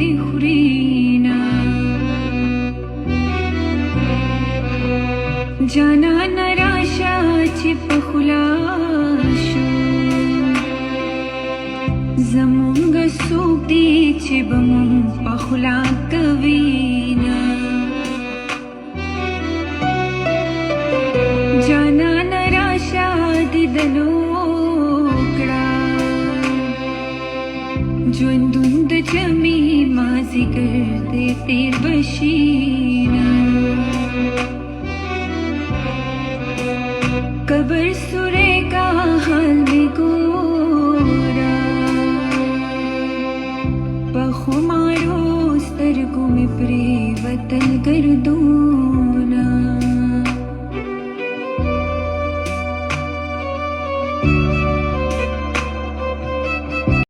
دې خورينا جانان راشه چې په خلاشو زمونږ څوک دی چې به مونږ په خلا کوینا جانان راشه دیدنو کړه ژوندون د جمعې مازدیګر دې تېر بشینا قبر سورے کا حال میں گورا پخمارو سترگو میں پری وطن گردوں